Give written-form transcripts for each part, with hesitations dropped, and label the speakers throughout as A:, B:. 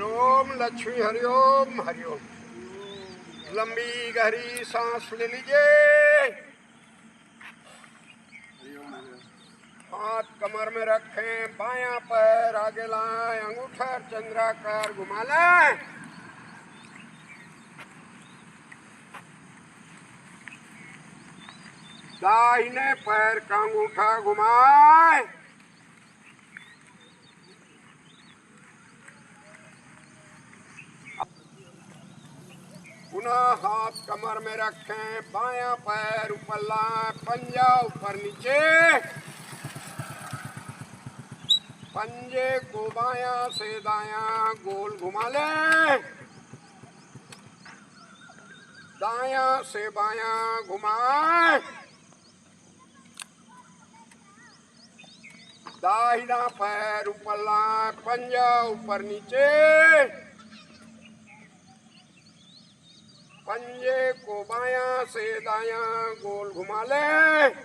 A: ओम लक्ष्मी हरिओम हरिओम। लंबी गहरी सांस ले लीजिए। हाथ कमर में रखें, बायां पैर आगे लाएं, अंगूठा चंद्राकार घुमा लें। दाहिने पैर का अंगूठा घुमाएं। पुनः हाथ कमर में रखें, बायां पैर ऊपर लाएं, पंजा ऊपर नीचे। पंजे को बायां से दायां गोल घुमा लें। दायां से बायां घुमाएं। दाहिना पैर ऊपर लाएं, पंजा ऊपर नीचे। पंजे को बायां से दायां गोल घुमा लें।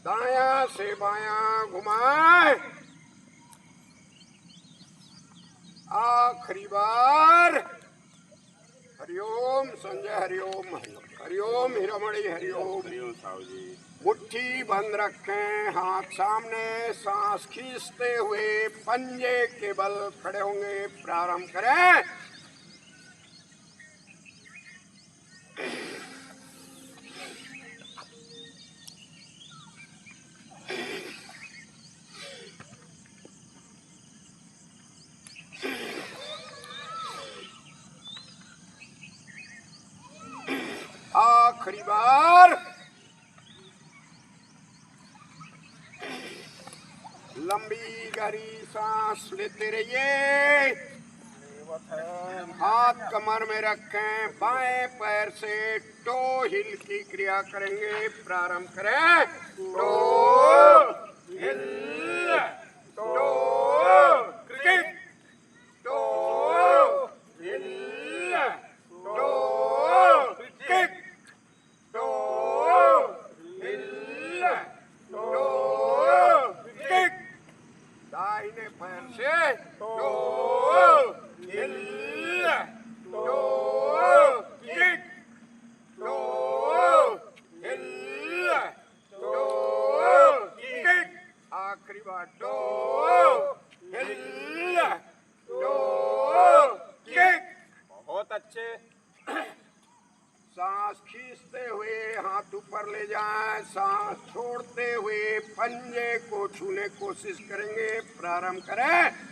A: दायां से बायां घुमाएं। आखिरी बार। हरिओम संजय, हरिओम हरिओम, हरिओम हीरामणि, हरिओम हरिओम। साहू जी मुट्ठी बंद रखें, हाथ सामने, सांस खींचते हुए पंजे के बल खड़े होंगे। प्रारंभ करें। आखिरी बार। लंबी गहरी सांस लेते रहिए। हाथ कमर में रखें, बाएं पैर से टो हिल की क्रिया करेंगे। प्रारंभ करें। Toe heel, toe cricket, toe heel, toe cricket, toe heel, toe cricket. दाहिने पैर से toe heel, toe kick, toe heel, toe kick. आखिरी बार। Toe heel, toe kick. बहुत अच्छे। सांस खींचते हुए हाथ ऊपर ले जाएं, सांस छोड़ते हुए पंजे को छूने की कोशिश करेंगे। प्रारंभ करें।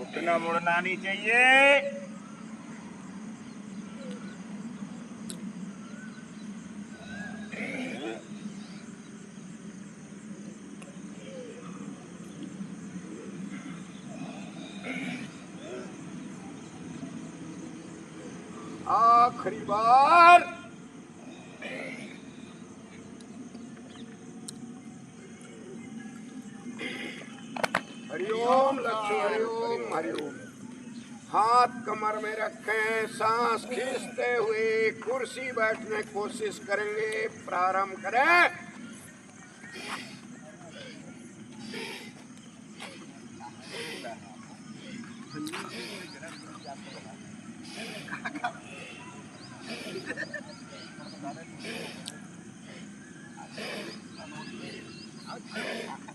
B: उठना मुड़ना नहीं चाहिए।
A: आखिरी बार। हरिओम लक्ष्मी, हरिओम हरिओम। हाथ कमर में रखें, सांस खींचते हुए कुर्सी बैठने की कोशिश करेंगे। प्रारंभ करें।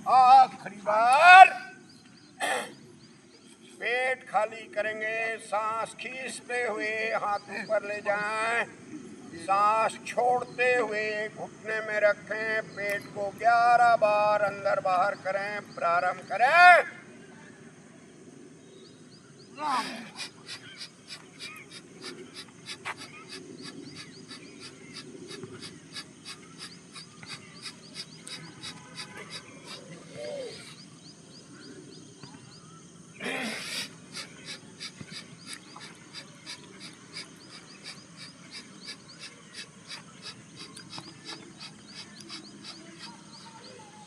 A: आखिरी बार। पेट खाली करेंगे, सांस खींचते हुए हाथ ऊपर ले जाएं, सांस छोड़ते हुए घुटने में रखें। पेट को 11 बार अंदर बाहर करें। प्रारंभ करें।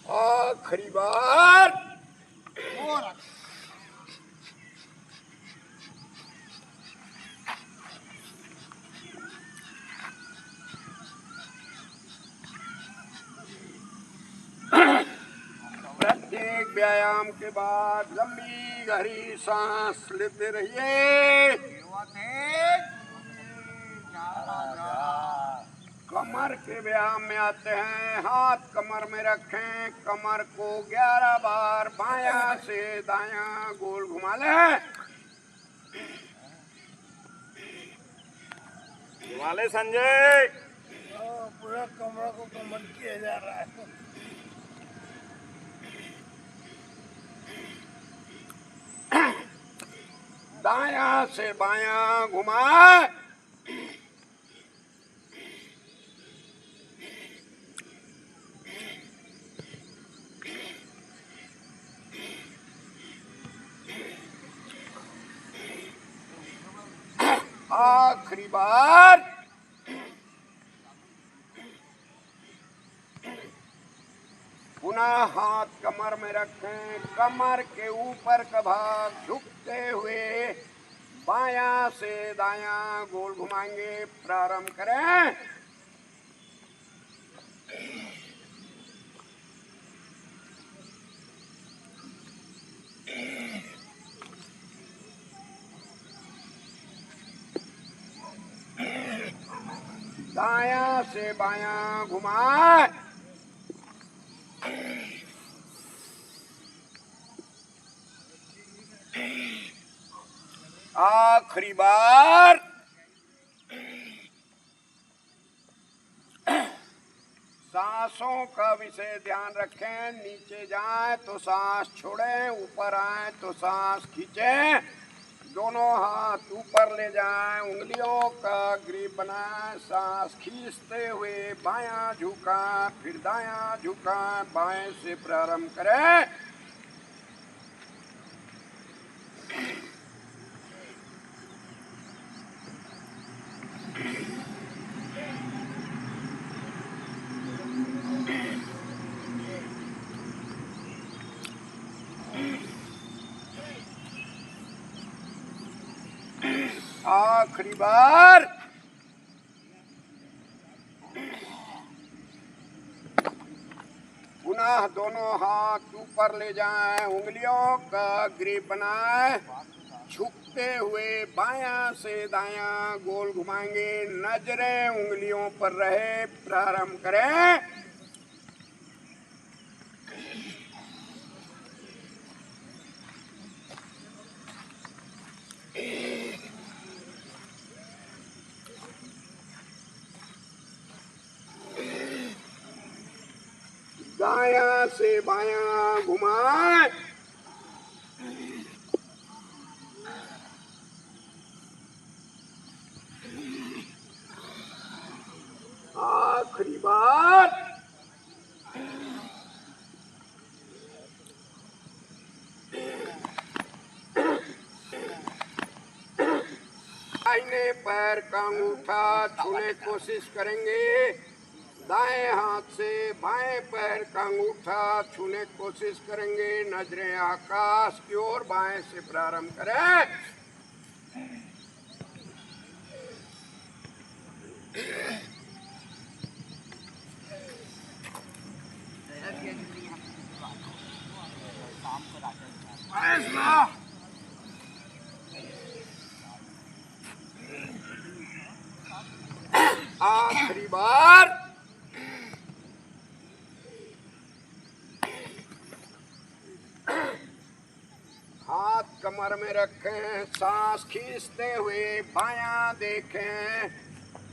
A: आखिरी बार। व्यायाम के बाद लंबी गहरी सांस लेते रहिए। कमर के व्यायाम में आते हैं। हाथ कमर में रखें, कमर को 11 बार बायां से दायां गोल घुमा लें।
B: घुमा ले संजय।
C: पूरा कमर को कमर किया जा रहा है।
A: दायां से बायां घुमाए। आखिरी बार। पुनः हाथ कमर में रखें, कमर के ऊपर का भाग झुकते हुए बायां से दायां गोल घुमाएंगे। प्रारंभ करें। दायां से बायां घुमाए। आखिरी बार। सांसों का विषय ध्यान रखें। नीचे जाए तो सांस छोड़ें, ऊपर आए तो सांस खींचें। दोनों हाथ ऊपर ले जाएं, उंगलियों का ग्रिप बनाएं। सांस खींचते हुए बायां झुकाएं, फिर दायां झुकाएं। बाएं से प्रारंभ करें। आखिरी बार। पुनः दोनों हाथ ऊपर ले जाएं, उंगलियों का ग्रिप बनाएं। झुकते हुए बायां से दायां गोल घुमाएंगे। नजरें उंगलियों पर रहे। प्रारंभ करें। दायां से बायां घुमाएं। आखिरी बार। दाहिने पैर का अंगूठा छूने की कोशिश करेंगे। दाएं हाथ से बाएं पैर का अंगूठा छूने की कोशिश करेंगे। नजरें आकाश की ओर। बाएं से प्रारंभ करें। आखिरी बार। हाथ कमर में रखें, सांस खींचते हुए बायां देखें,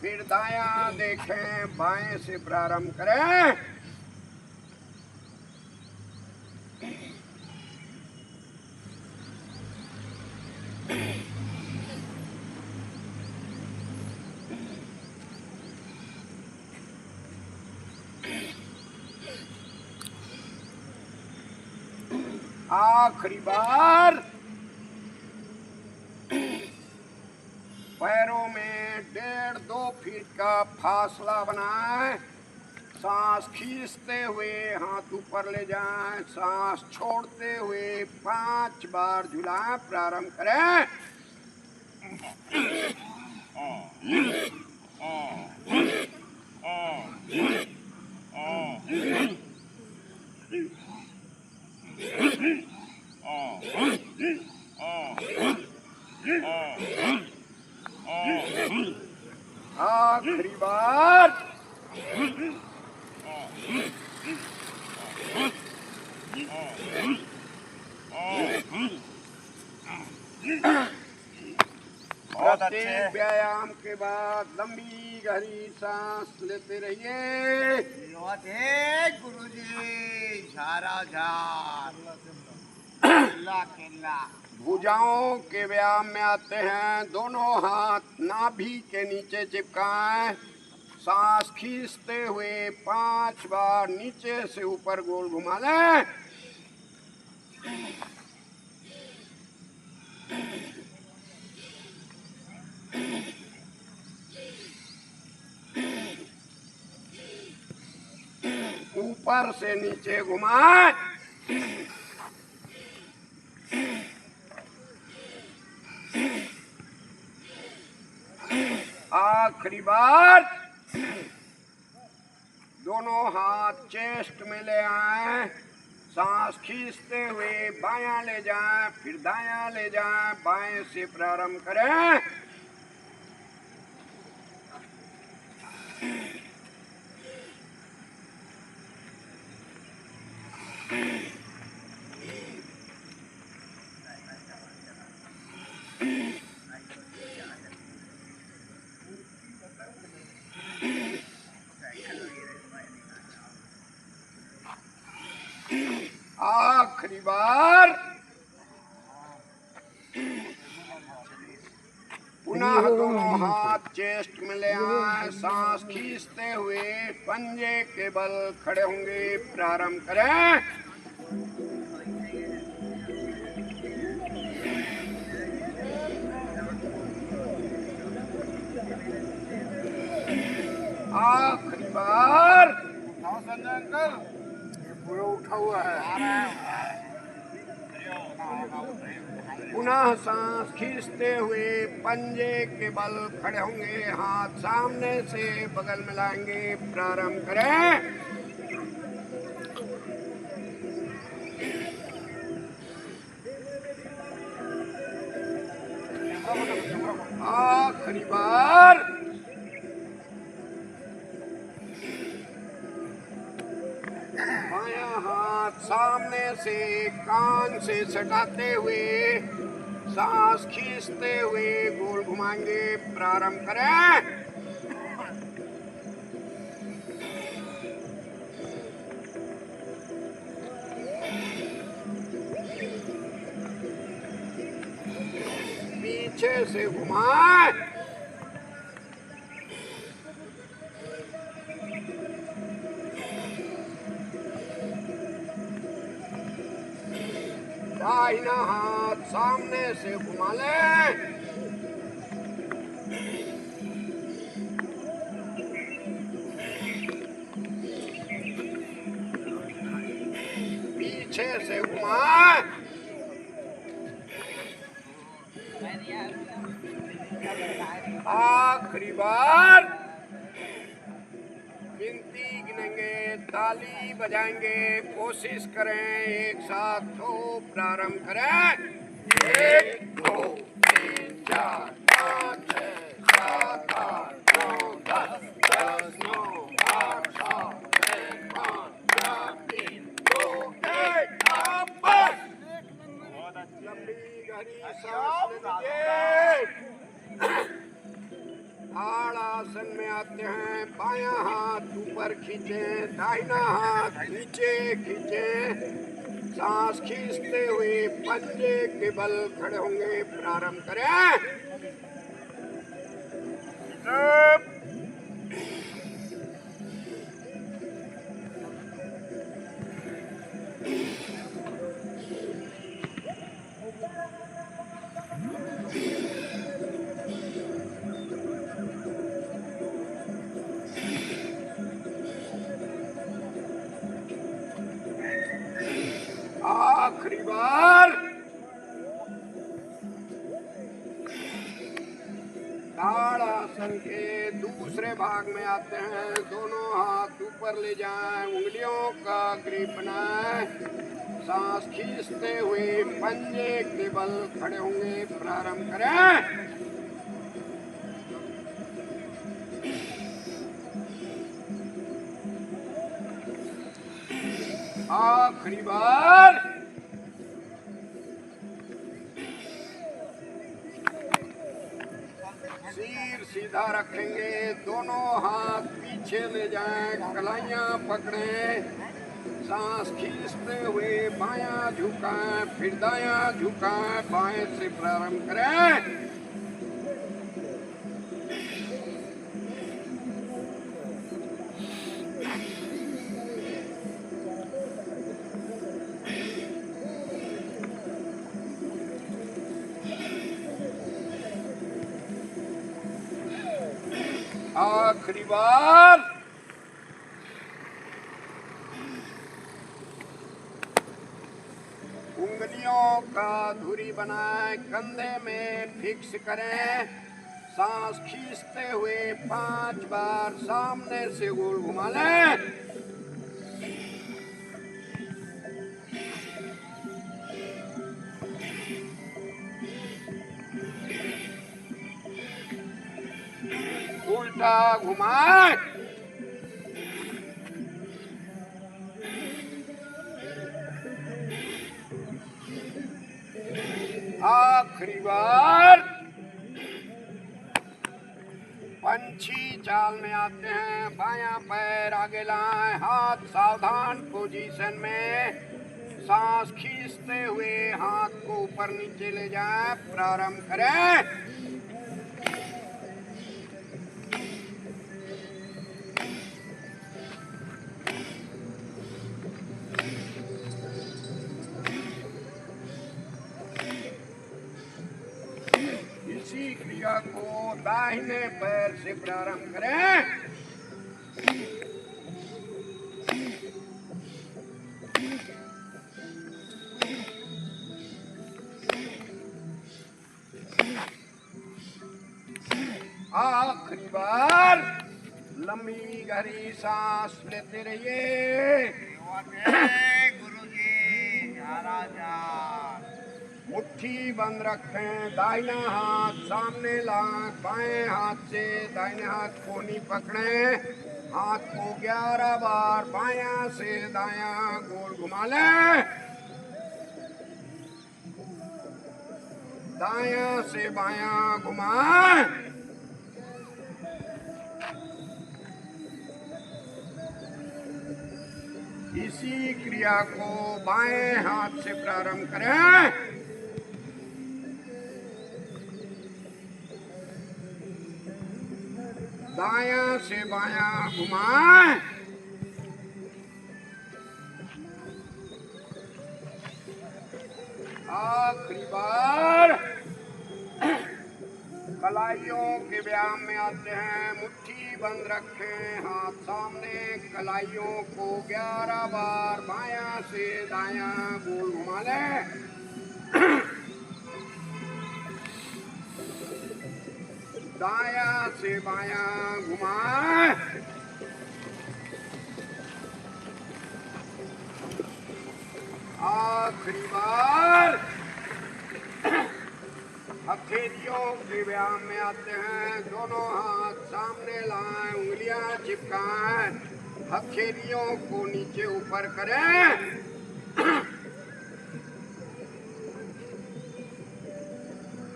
A: फिर दायां देखें। बाएं से प्रारंभ करें। आखिरी बार। पैरों में 1.5-2 फीट का फासला बनाएं। सांस खींचते हुए हाथ ऊपर ले जाएं। सांस छोड़ते हुए 5 बार झुलाएं। प्रारंभ करें। आखिरी बार।
B: बहुत अच्छे।
A: प्रत्येक व्यायाम के बाद लंबी गहरी सांस लेते रहिए।
C: गुरुजी झारा झार केला
A: भुजाओं के व्यायाम में आते हैं। दोनों हाथ नाभि के नीचे चिपकाएं। सांस खींचते हुए 5 बार नीचे से ऊपर गोल घुमा लें। ऊपर से नीचे घुमाएं। आखिरी बार। दोनों हाथ चेस्ट में ले आए। सांस खींचते हुए बायां ले जाएं, फिर दायां ले जाएं। बाएं से प्रारंभ करें। आखिरी बार। पुनः दोनों हाथ चेस्ट में ले आए। सांस खींचते हुए पंजे के बल खड़े होंगे। प्रारंभ करें। आखिरी बार।
C: संजय अंकल ये पूरा उठा हुआ है।
A: पुनः सांस खींचते हुए पंजे के बल खड़े होंगे। हाथ सामने से बगल में लाएंगे। प्रारंभ करें। आखिरी बार। बायां हाथ सामने से कान से सटाते हुए सांस खींचते हुए गोल घुमाएंगे। प्रारंभ करें। पीछे से घुमाएं। दाहिना हाथ सामने से घुमा लें। पीछे से घुमाएं। आखिरी बार। गिनती गिनेंगे, ताली बजाएंगे। कोशिश करें एक साथ हो। प्रारंभ करें। 1 2 3 4 5 6 7 8 9 10 10 9 8 7 6 5 4 3 2 1 बस। लंबी गहरी सांस लीजिए। ताड़ासन में आते हैं। बायां हाथ ऊपर खींचें, दाहिना हाथ नीचे खींचें। सांस खींचते हुए पंजे के बल खड़े होंगे। प्रारंभ करें। आखिरी बार। ताड़ासन के दूसरे भाग में आते हैं। दोनों हाथ ऊपर ले जाएं। उंगलियों का ग्रिप बनाएं। सांस खींचते हुए पंजे के बल खड़े होंगे। प्रारंभ करें। आखिरी बार। सिर सीधा रखेंगे, दोनों हाथ पीछे ले जाएं, कलाइयां पकड़ें, सांस खींचते हुए बायां झुकाएं, फिर दायां झुकाएं, बाएं से प्रारंभ करें। आखिरी बार। उंगलियों का धुरी बनाएं, कंधे में फिक्स करें, सांस खींचते हुए 5 बार सामने से गोल घुमा लें। उल्टा घुमाएं। आखिरी बार। पंछी चाल में आते हैं, बायां पैर आगे लाएं, हाथ सावधान पोजीशन में, सांस खींचते हुए हाथ को ऊपर नीचे ले जाएं, प्रारंभ करें। इसी क्रिया को दाहिने पैर से प्रारंभ करें। आखिरी बार। लंबी गहरी सांस लेते रहिए।
C: गुरुजी राजा
A: मुट्ठी बंद रखें, दाहिना हाथ सामने लाएं, बाएं हाथ से दाहिने हाथ कोहनी पकड़ें, हाथ को 11 बार बायां से दायां गोल घुमा लें। दायां से बायां घुमाएं। इसी क्रिया को बाएं हाथ से प्रारंभ करें। दायां से बायां घुमाएं। आखिरी बार। कलाइयों के व्यायाम में आते हैं, मुट्ठी बंद रखें, हाथ सामने, कलाइयों को 11 बार बायां से दायां गोल घुमा लें। दायां से बायां घुमाएं। आखिरी बार। हथेलियों के व्यायाम में आते हैं, दोनों हाथ सामने लाएं, उंगलियां चिपकाएं, हथेलियों को नीचे ऊपर करें।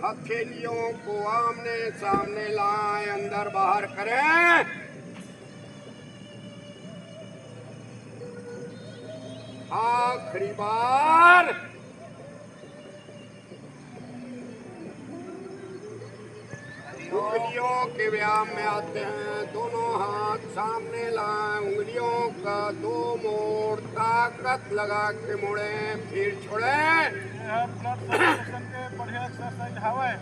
A: हथेलियों को आमने सामने लाएं, अंदर बाहर करें। आखिरी बार। उंगलियों के व्यायाम में आते हैं, दोनों हाथ सामने लाएं, उंगलियों का 2 मोड़ ताकत लगा के मोड़ें, फिर छोड़ें।
C: बढ़िया एक्सरसाइज हवे।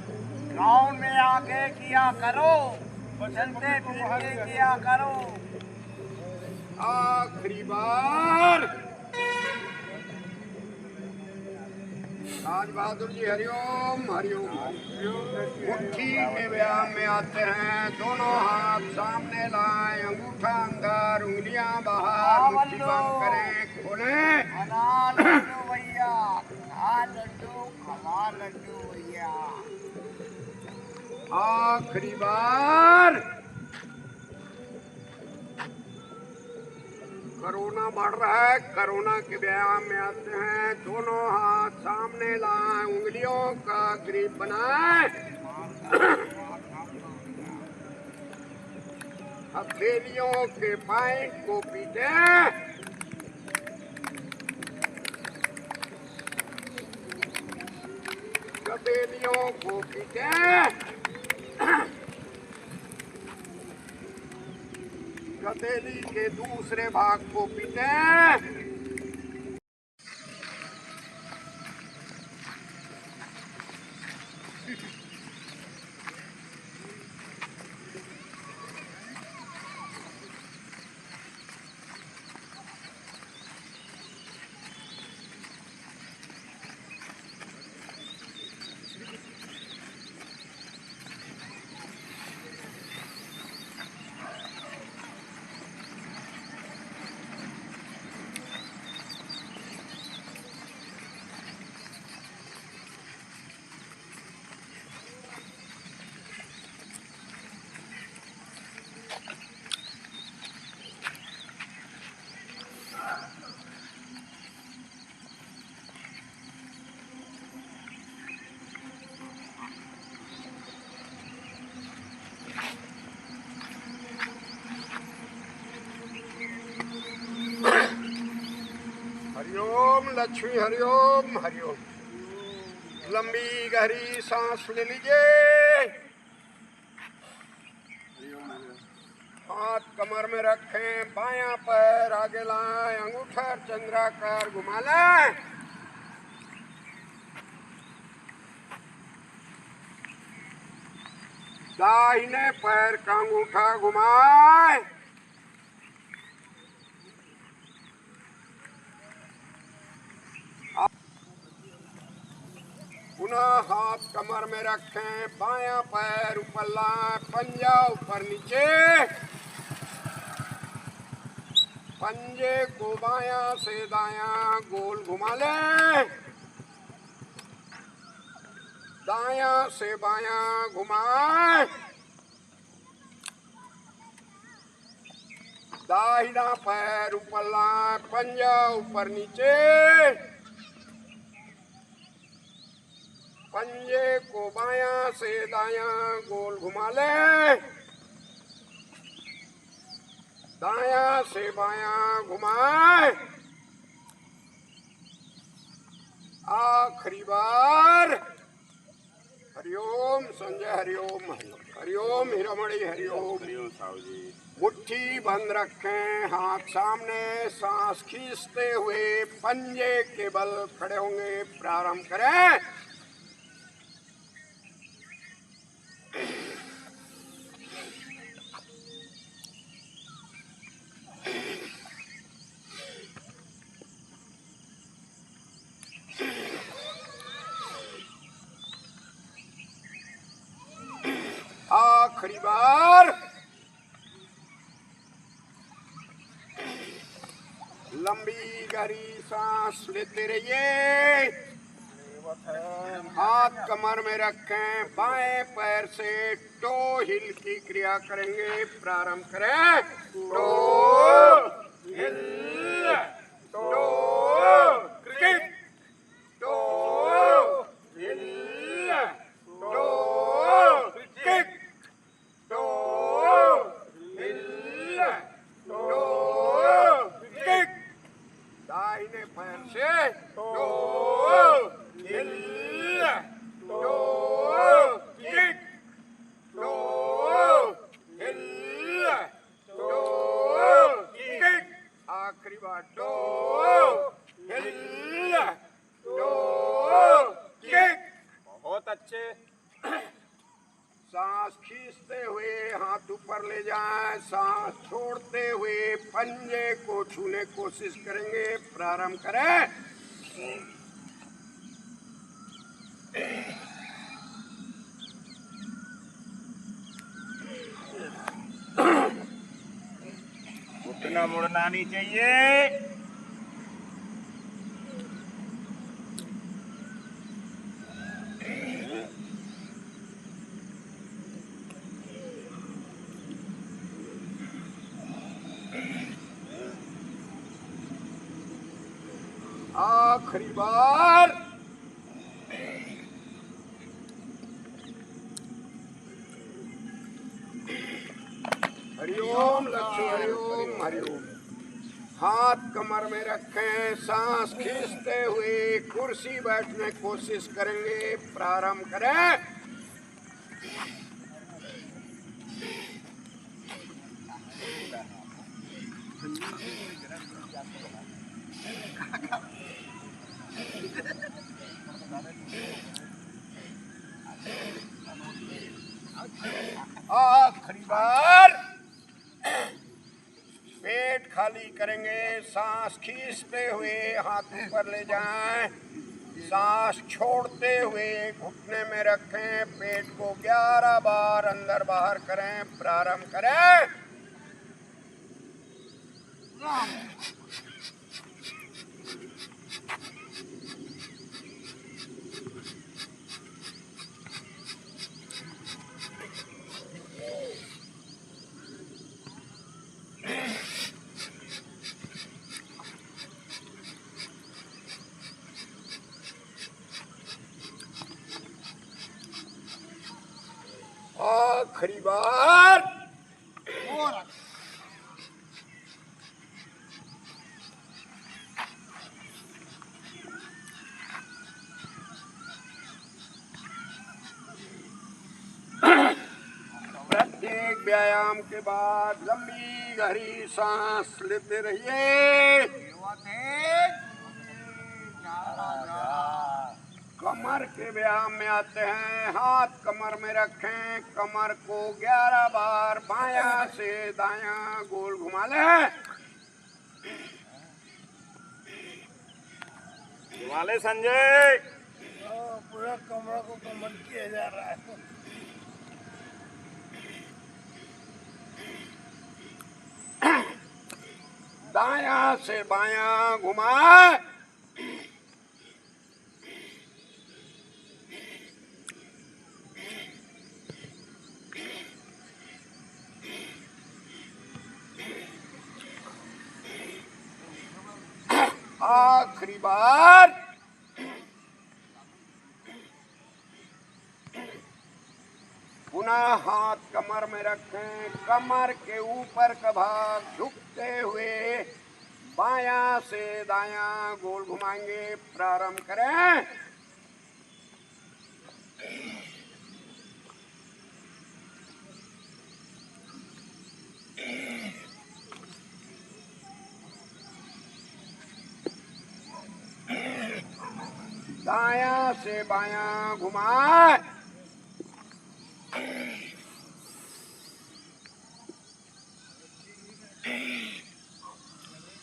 C: ग्राउंड में आके किया करो, चलते फिरते किया करो।
A: आखिरी बार। राज बहादुर जी हरिओम हरिओम। मुट्ठी के व्यायाम में आते हैं, दोनों हाथ सामने लाएं, अंगूठा अंदर, उंगलियां बाहर, मुट्ठी बंद करें, खोलें।
C: लड्डू भैया, लड्डू भैया।
A: आखिरी बार। करुणा कोरोना बढ़ रहा है। कोरोना के व्यायाम में आते हैं। दोनों हाथ सामने लाएं, उंगलियों का ग्रिप बनाएं, हथेलियों के पॉइंट को पीटें, हथेलियों को पीटें, हथेली के दूसरे भाग को पीटें। हरिओम लक्ष्मी, हरिओम हरिओम। लंबी गहरी सांस ले लीजिए। हाथ कमर में रखें, बायां पैर आगे लाएं, अंगूठा चंद्राकार घुमा लें। दाहिने पैर का अंगूठा घुमाएं। पुनः हाथ कमर में रखें, बायां पैर ऊपर लाएं, पंजा ऊपर नीचे, पंजे को बायां से दायां गोल घुमा लें, दायां से बायां घुमाएं, दाहिना पैर ऊपर लाएं, पंजा ऊपर नीचे, पंजे को बायां से दायां गोल घुमा लें, दायां से बायां घुमाएं। आखिरी बार। हरिओम संजय, हरिओम हरिओम, हरिओम हीरामणि, हरिओम। मुट्ठी बंद रखें, हाथ सामने, सांस खींचते हुए पंजे के बल खड़े होंगे। प्रारंभ करें। आखिरी बार। लंबी गहरी सांस लेते रहिए। हाथ कमर में रखें, बाएं पैर से टो हिल की क्रिया करेंगे। प्रारंभ करें। Toe heel, toe kick, toe heel, toe kick, toe heel, toe kick. दाहिने पैर से toe heel, toe kick, toe heel, toe kick. आखिरी बार। Toe heel, toe kick.
B: बहुत अच्छे।
A: सांस खींचते हुए हाथ ऊपर ले जाएं, सांस छोड़ते हुए पंजे को छूने की कोशिश करेंगे। प्रारंभ करें।
B: घुटना मुड़ना नहीं चाहिए।
A: आखिरी बार। हरिओम लक्ष्मी, हरिओम हरिओम। हाथ कमर में रखें, सांस खींचते हुए कुर्सी बैठने की कोशिश करेंगे। प्रारंभ करें। आखिरी बार। पेट खाली करेंगे, सांस खींचते हुए हाथ ऊपर ले जाएं, सांस छोड़ते हुए घुटने में रखें, पेट को 11 बार अंदर बाहर करें। प्रारंभ करें। आखिरी बार। प्रत्येक व्यायाम के बाद लंबी गहरी सांस लेते रहिए। कमर के व्यायाम में आते हैं। हाथ कमर में रखें, कमर को 11 बार बायां से दायां गोल घुमा लें।
B: घुमा ले संजय।
C: पूरा कमरा को कमर किया जा रहा है।
A: दायां से बायां घुमाएं। आखिरी बार। पुनः हाथ कमर में रखें, कमर के ऊपर का भाग झुकते हुए बायां से दायां गोल घुमाएंगे। प्रारंभ करें। दायां से बायां घुमाएं।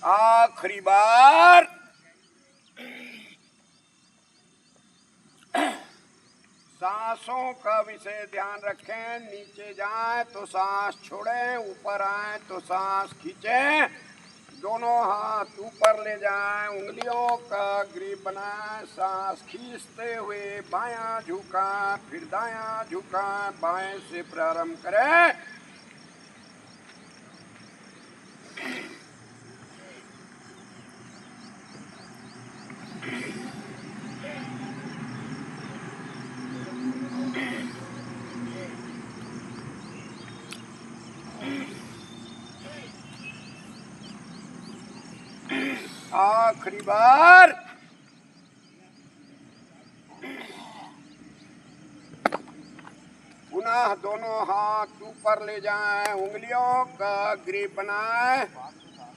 A: आखिरी बार। सांसों का विषय ध्यान रखें। नीचे जाएं तो सांस छोड़ें, ऊपर आए तो सांस खींचें। दोनों हाथ ऊपर ले जाएं, उंगलियों का ग्रिप बनाएं, सांस खींचते हुए बायां झुकाएं, फिर दायां झुकाएं, बाएं से प्रारंभ करें। आखिरी बार। पुनः दोनों हाथ ऊपर ले जाएं, उंगलियों का ग्रिप बनाएं,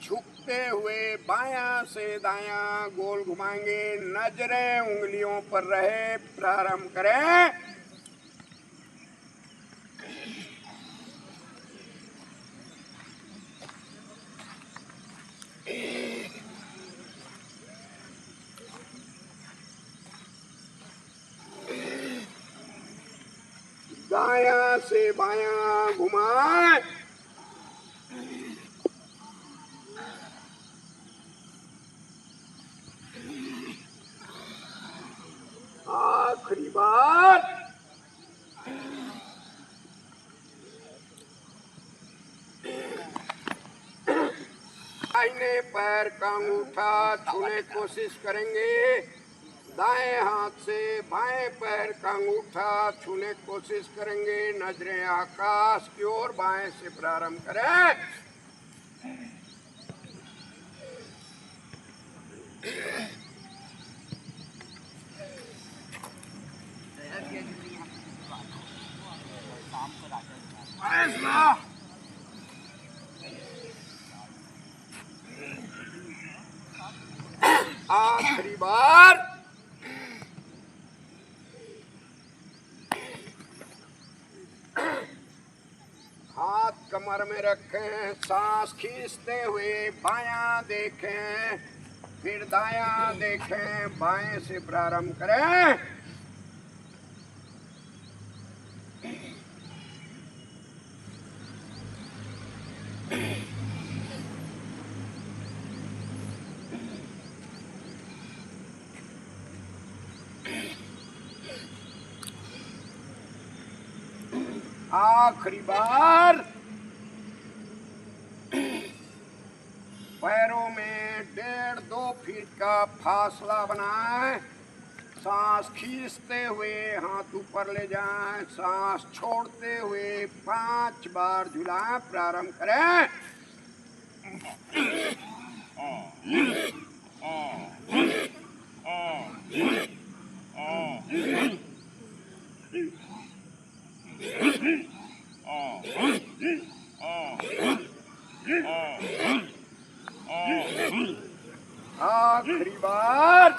A: झुकते हुए बायां से दायां गोल घुमाएंगे। नजरें उंगलियों पर रहे। प्रारंभ करें। दायां से बायां घुमाएं। आखिरी बार। दाहिने पैर का अंगूठा छूने की कोशिश करेंगे। दाएं हाथ से बाएं पैर का अंगूठा छूने की कोशिश करेंगे। नजरें आकाश की ओर बाएं से प्रारंभ करें। आखिरी बार। हाथ कमर में रखें, सांस खींचते हुए बायां देखें, फिर दायां देखें, बाएं से प्रारंभ करें। आखिरी बार। पैरों में 1.5-2 फीट का फासला बनाएं। सांस खींचते हुए हाथ ऊपर ले जाएं, सांस छोड़ते हुए 5 बार झुलाएं। प्रारंभ करें। आखिरी बार।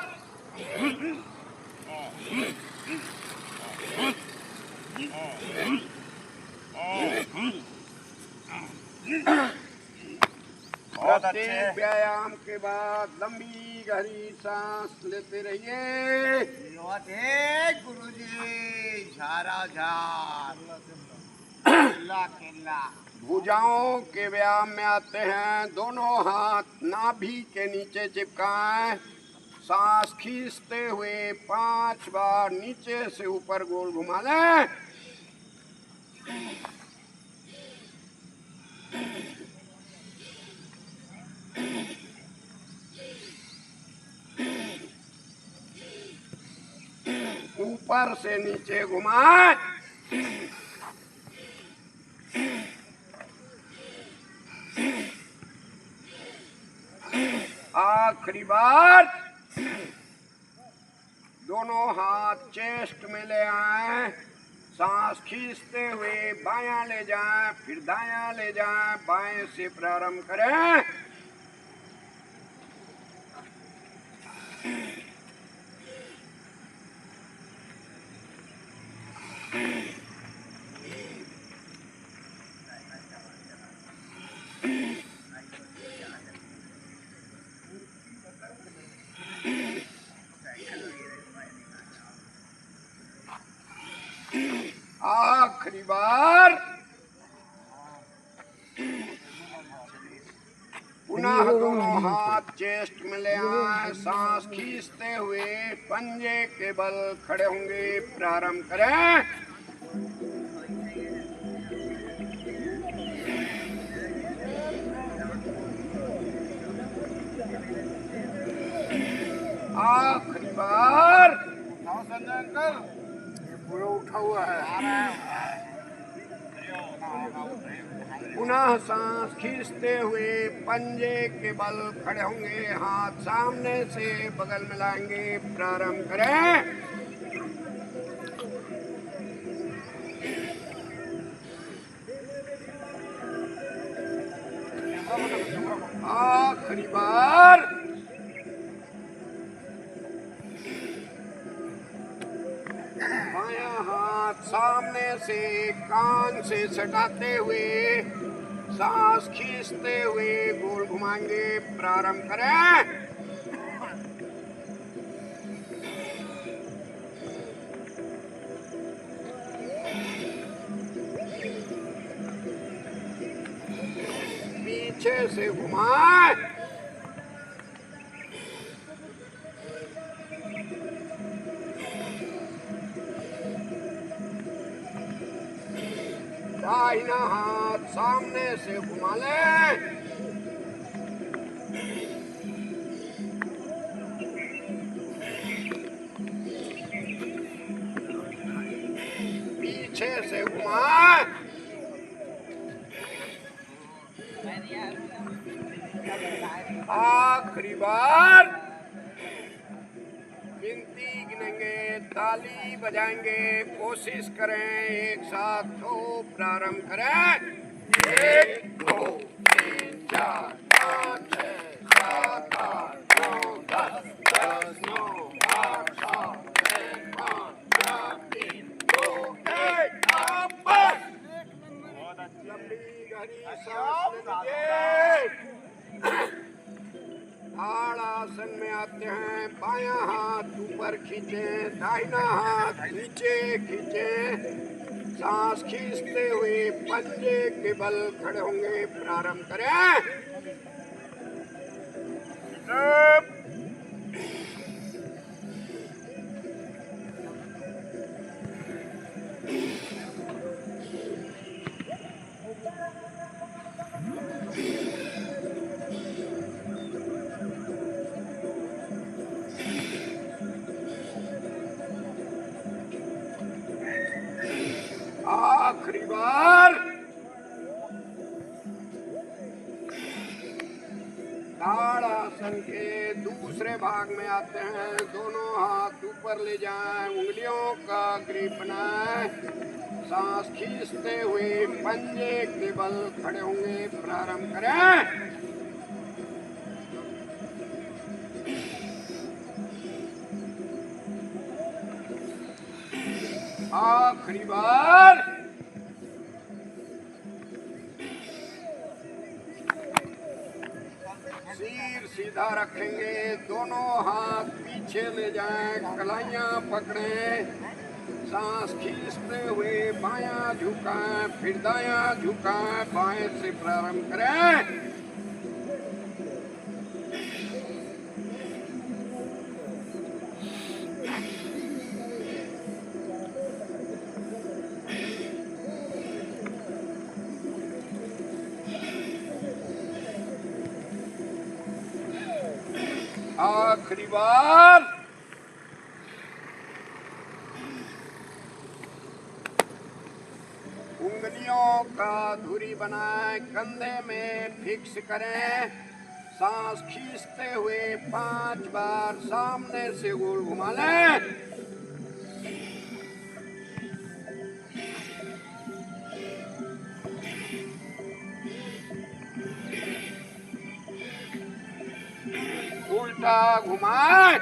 B: बहुत अच्छे।
A: प्रत्येक व्यायाम के बाद लंबी गहरी सांस लेते रहिए।
C: गुरुजी झारा झार केला
A: भुजाओं के व्यायाम में आते हैं। दोनों हाथ नाभि के नीचे चिपकाएं। सांस खींचते हुए 5 बार नीचे से ऊपर गोल घुमा लें। ऊपर से नीचे घुमाएं। आखिरी बार। दोनों हाथ चेस्ट में ले आएं। सांस खींचते हुए बायां ले जाएं, फिर दायां ले जाएं, बाएं से प्रारंभ करें। आखिरी बार। पुनः दोनों हाथ चेस्ट में ले आए। सांस खींचते हुए पंजे के बल खड़े होंगे। प्रारंभ करें। आखिरी बार।
C: संजय अंकल ये पूरा उठा हुआ है।
A: पुनः सांस खींचते हुए पंजे के बल खड़े होंगे। हाथ सामने से बगल में लाएंगे। प्रारंभ करें। आखिरी बार। बायां हाथ सामने से कान से सटाते हुए सांस खींचते हुए गोल घुमाएंगे। प्रारंभ करें। पीछे से घुमाएं। दाहिना हाथ सामने से घुमा लें। पीछे से घुमाए, आखिरी बार गिनती गिनेंगे, ताली बजाएंगे, कोशिश करें एक साथ तो प्रारंभ करें। 1 2 3 4 5 6 7 8 9 10 10 9 8 7 6 5 4 3 2 1 अब बस। लंबी गहरी सांस लीजिए। ताड़ासन में आते हैं, बायां हाथ ऊपर खींचें, दाहिना हाथ नीचे खींचें, सांस खींचते हुए पंजे के बल खड़े होंगे, प्रारंभ करें। आखिरी बार ताड़ासन के दूसरे भाग में आते हैं, दोनों हाथ ऊपर ले जाएं, उंगलियों का ग्रिप बनाएं, सांस खींचते हुए पंजे के बल खड़े होंगे, प्रारंभ करें। आखिरी बार सिर सीधा रखेंगे, दोनों हाथ पीछे ले जाएं, कलाइयां पकड़ें, सांस खींचते हुए बायां झुकाएं, फिर दायां झुकाएं, बाएं से प्रारंभ करें। आखिरी बार उंगलियों का धुरी बनाएं, कंधे में फिक्स करें, सांस खींचते हुए 5 बार सामने से गोल घुमा लें। उल्टा घुमाएं,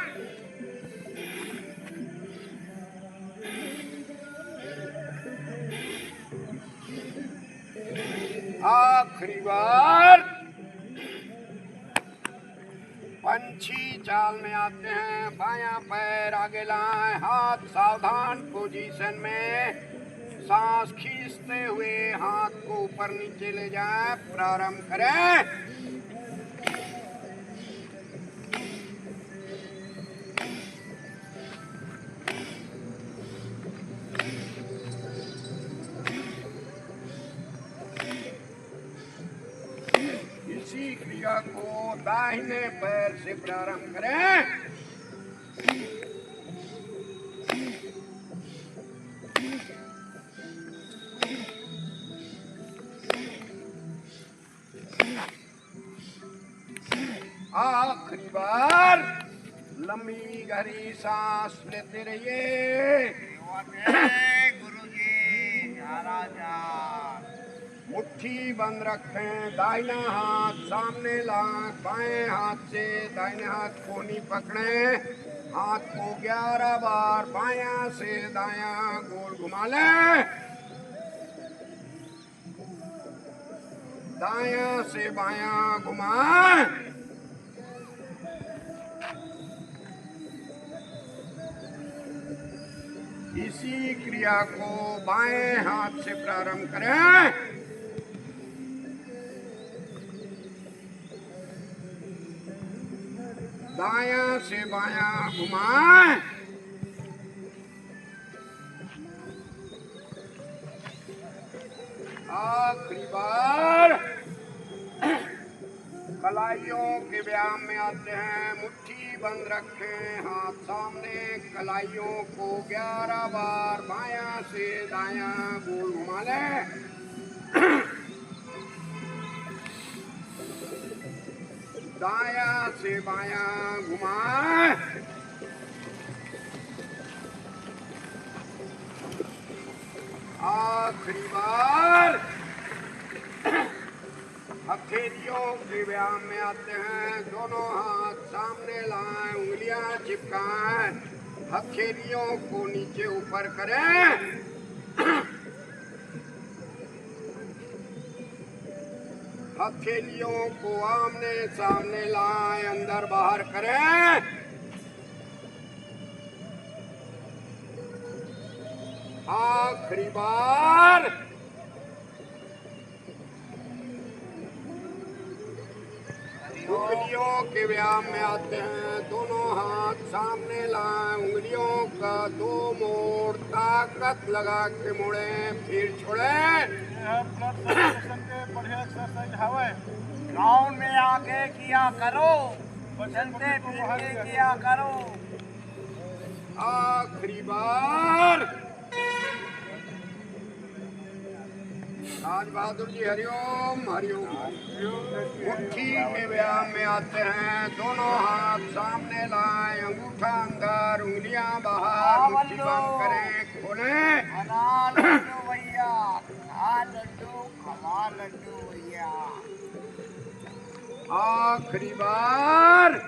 A: आखिरी बार पंछी चाल में आते हैं, बायां पैर आगे लाएं, हाथ सावधान पोजीशन में, सांस खींचते हुए हाथ को ऊपर नीचे ले जाएं, प्रारंभ करें। इसी क्रिया को दाहिने पैर से प्रारंभ करें। आखिरी बार लंबी गहरी सांस लेते रहिए।
C: गुरुजी
A: मुट्ठी बंद रखें, दाहिना हाथ सामने लाएं, बाएं हाथ से दाहिने हाथ कोहनी पकड़ें, हाथ को 11 बार बायां से दायां गोल घुमा लें, दायां से बायां घुमाएं। इसी क्रिया को बाएं हाथ से प्रारंभ करें। दायां से बायां घुमाएं। आखिरी बार कलाइयों के व्यायाम में आते हैं। मुट्ठी बंद रखें, हाथ सामने, कलाइयों को 11 बार बायां से दायां गोल घुमा लें। दायां से बायां घुमाएं। आखिरी बार। हथेलियों के व्यायाम में आते हैं। दोनों हाथ सामने लाएं, उंगलियां चिपकाएं, हथेलियों को नीचे ऊपर करें। हथेलियों को आमने सामने लाएं, अंदर बाहर करें। आखिरी बार। उंगलियों के व्यायाम में आते हैं। दोनों हाथ सामने लाएं, उंगलियों का 2 मोड़ ताकत लगा के मोड़ें, फिर छोड़ें।
C: ब्लड सर्कुलेशन के बढ़िया एक्सरसाइज हवे। ग्राउंड में आके किया करो, चलते फिरते किया करो।
A: आखिरी बार। राज बहादुर जी हरिओम हरिओम। मुट्ठी के व्यायाम में आते हैं। दोनों हाथ सामने लाएं, अंगूठा अंदर, उंगलियां बाहर, मुट्ठी बंद करें, खोलें।
C: खाना लड्डू भैया, खा लड्डू, खवा लड्डू भैया।
A: आखिरी बार।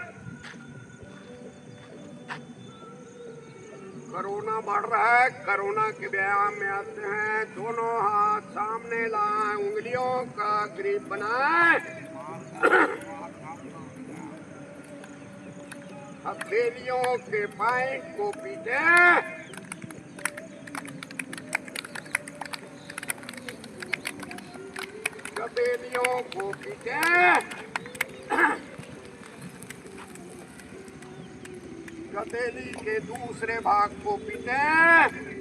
A: कोरोना बढ़ रहा है, कोरोना के व्यायाम में आते हैं। दोनों हाथ सामने लाएं, उंगलियों का ग्रिप बनाएं। हथेलियों के पॉइंट को पीटें। गदेलियों को पीटें। गदेली के दूसरे भाग को पीटें।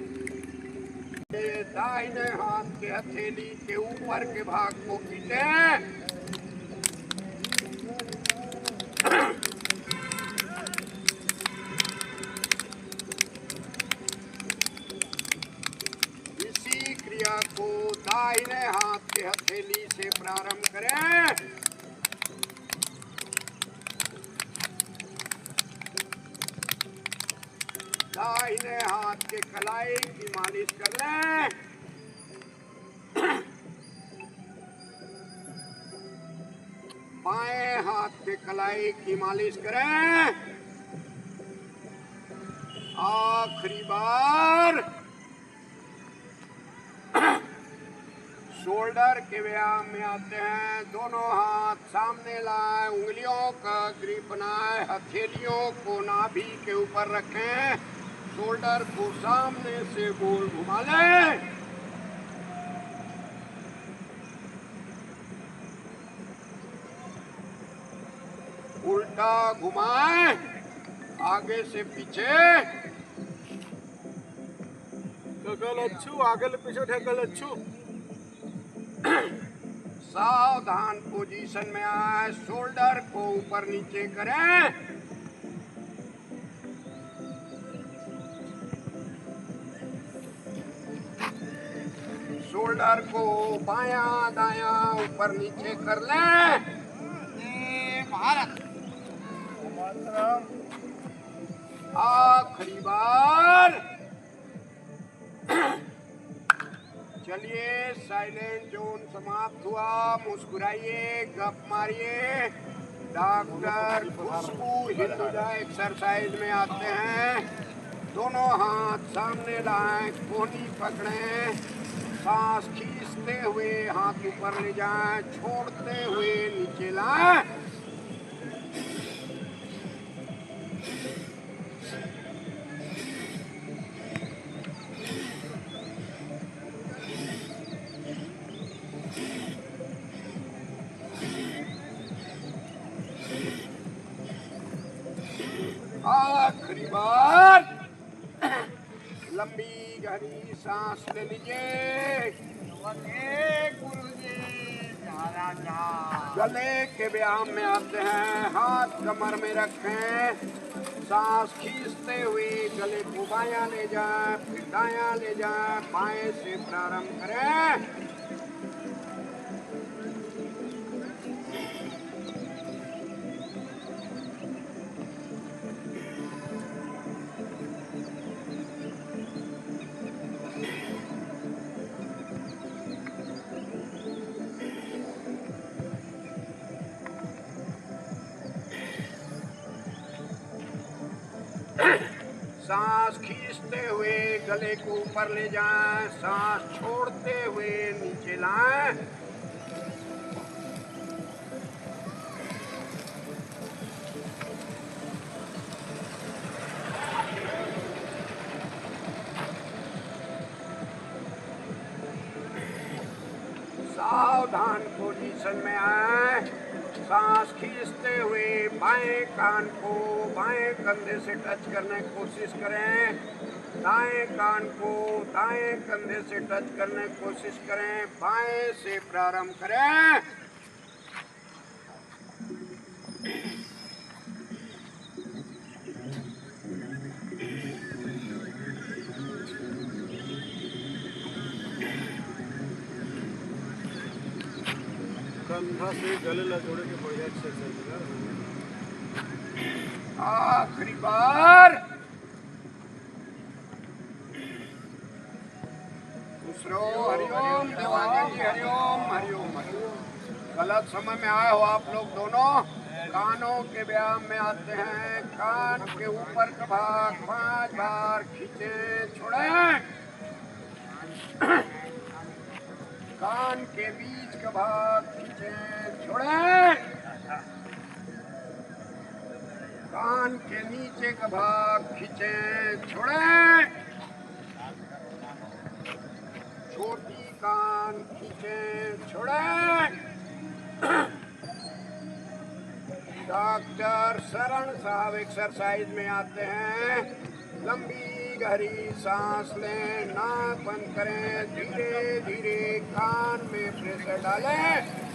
A: दाहिने हाथ के हथेली के ऊपर के भाग को पीटें। इसी क्रिया को दाहिने हाथ के हथेली से प्रारंभ करें। दाहिने हाथ के कलाई की मालिश कर लें। बाएं हाथ के कलाई की मालिश करें। आखिरी बार। शोल्डर के व्यायाम में आते हैं। दोनों हाथ सामने लाएं, उंगलियों का ग्रिप बनाएं, हथेलियों को नाभि के ऊपर रखें, शोल्डर को सामने से गोल घुमा लें। उल्टा घुमाएं, आगे से पीछे।
C: ढकल अच्छू, आगे पीछे ढकल अच्छू।
A: सावधान पोजीशन में आए, शोल्डर को ऊपर नीचे करें। शोल्डर को बायां दायां ऊपर नीचे कर लें।
C: भारत।
A: आखिरी बार। चलिए, साइलेंट जोन समाप्त हुआ। मुस्कुराइए, गप मारिए। डॉक्टर खुशबू हिंदुजा एक्सरसाइज में आते हैं। दोनों हाथ सामने लाएं, कोहनी पकड़ें, सांस खींचते हुए हाथ ऊपर ले जाएं, छोड़ते हुए नीचे लाएं। आखिरी बार। लंबी गहरी सांस ले लीजिए।
C: गुरु जी,
A: गले के व्यायाम में आते हैं, हाथ कमर में रखें, सांस खींचते हुए गले को बायां ले जाएं, फिर दायां ले जाएं, बाएं से प्रारंभ करें। सांस खींचते हुए गले को ऊपर ले जाएं, सांस छोड़ते हुए नीचे लाएं। सावधान पोजीशन में आए, सांस खींचते हुए बाएं कान को बाएं कंधे से टच करने की कोशिश करें, दाएं कान को दाएं कंधे से टच करने की कोशिश करें, बाएं से प्रारंभ करें।
B: कंधा से गले ला जोड़े के बढ़िया एक्सरसाइज है।
A: आखिरी बार दूसरो हरिओम देवानंद जी, हरिओम हरिओम हरिओम। गलत समय में आए हो आप लोग दोनों। कानों के व्यायाम में आते हैं, कान के ऊपर का भाग 5 बार खींचे छोड़ें, कान के बीच का भाग खींचे छोड़ें, कान के नीचे का भाग खींचे छोड़ें, छोटी कान खींचे छोड़ें। डॉक्टर शरण साहब एक्सरसाइज में आते हैं, लंबी गहरी सांस लें, नाक बंद करें, धीरे धीरे कान में प्रेशर डालें।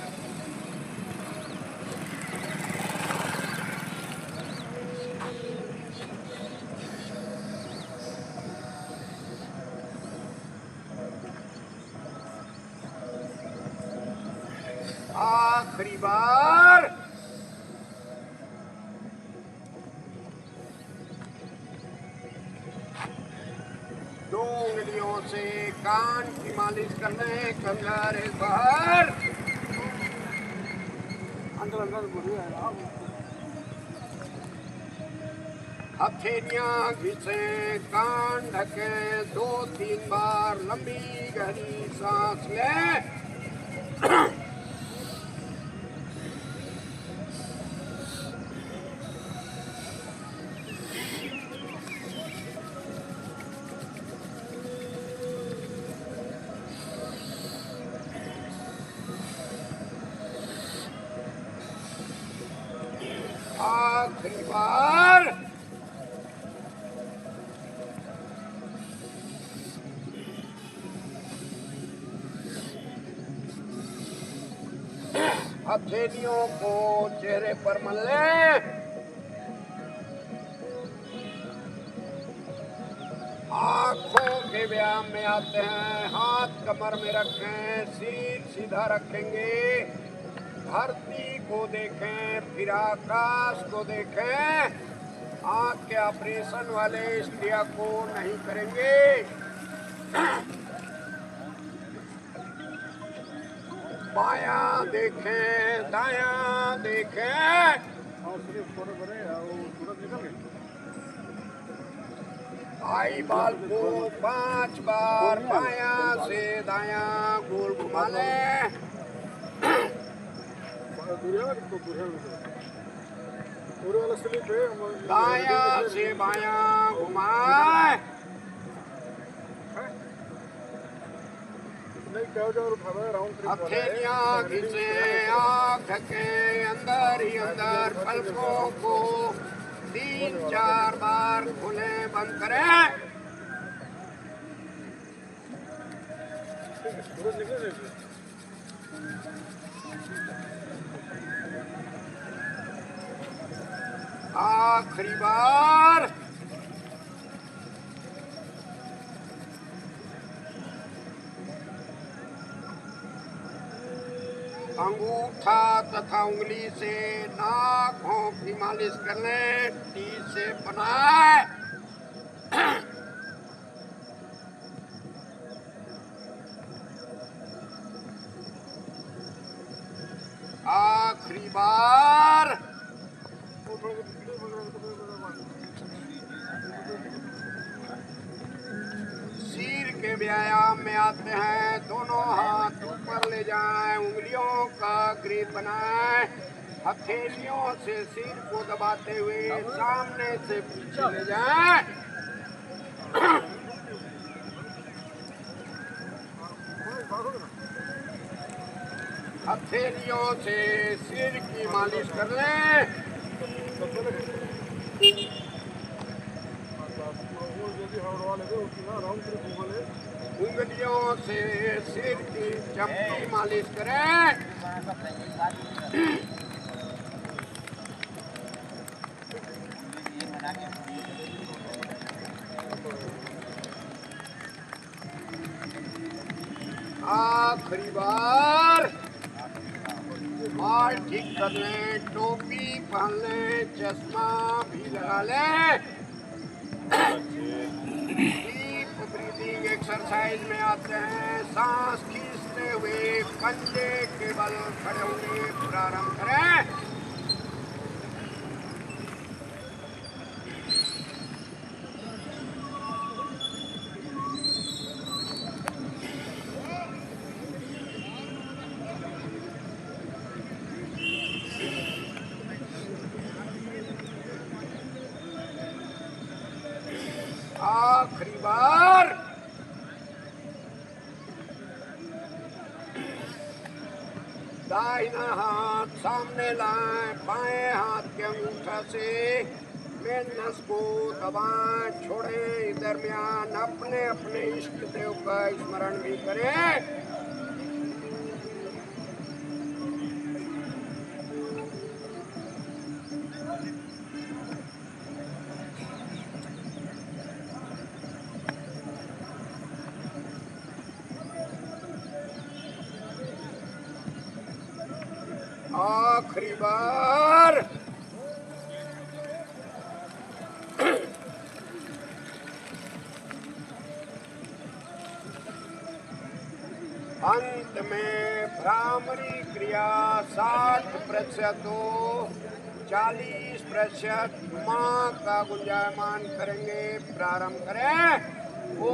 A: आखिरी बार दो उंगलियों से कान की मालिश करने, कंगार बाहर,
C: अंदर अंदर बोलिए आप।
A: हथेलियां घिसे, कान ढके, 2-3 बार लंबी गहरी सांस लें। आखिरी बार हथेलियों को चेहरे पर मल लें। आंखों के व्यायाम में आते हैं, हाथ कमर में रखें, सिर सीधा रखेंगे, धरती को देखें, फिर आकाश को देखें। आँख के ऑपरेशन वाले इस क्रिया को नहीं करेंगे। बायां देखें, दायां देखें। आई बाल को 5 बार बायां से दायां गोल घुमा लें। दायां से बायां घुमाएं। हथेलियां खींचे, आँख ढके, अंदर ही अंदर पलकों को 3-4 बार खुले बंद करें। आखिरी बार। अंगूठा तथा उंगली से नाक होंठ की मालिश कर लें। टी से बनाए। आखिरी बार। सिर के व्यायाम में आते हैं। दोनों हाथ ऊपर ले जाएं, उंगलियों का ग्रिप बनाएं, हथेलियों से सिर को दबाते हुए सामने से पीछे ले जाएं। हथेलियों से सिर की मालिश कर लें। उंगलियों से सिर की चपटी मालिश करें। आखिरी बार। बाल ठीक कर लें, टोपी पहन लें, चश्मा भी लगा लें। डीप ब्रीदिंग एक्सरसाइज में आते हैं। सांस खींचते हुए पंजे के बल खड़े होने प्रारंभ करें। आखिरी बार। दाहिना हाथ सामने लाएं, बाएं हाथ के अंगूठा से मेन नस को दबाएं, छोड़ें। दरमियान अपने अपने इष्ट देव का स्मरण भी करें। आखिरी बार। अंत में भ्रामरी क्रिया 60% हो, 40% मां का गुंजायमान करेंगे। प्रारंभ करें। ओ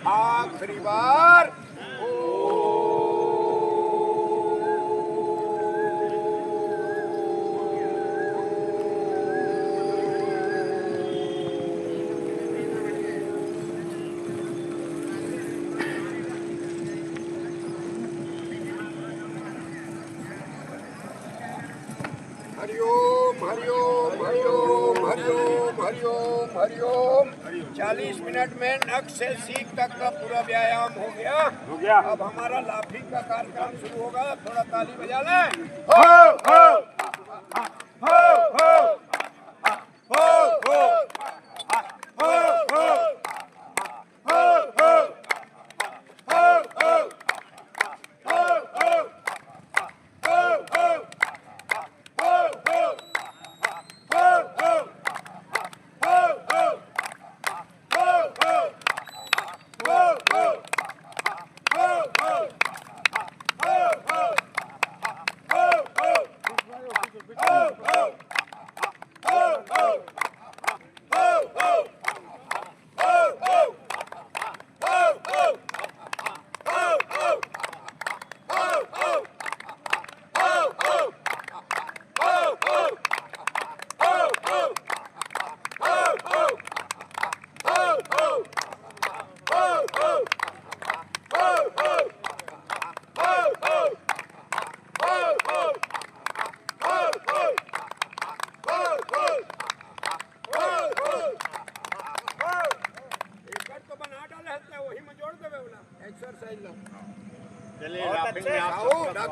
A: आखिरी बार। हरिओम हरिओम हरिओम हरिओम हरिओम हरिओम। 40 मिनट में नख से सीख तक का पूरा व्यायाम हो गया। अब हमारा लाफिंग का कार्यक्रम शुरू होगा। थोड़ा ताली बजा लें। हो हो हो हो हो हो हो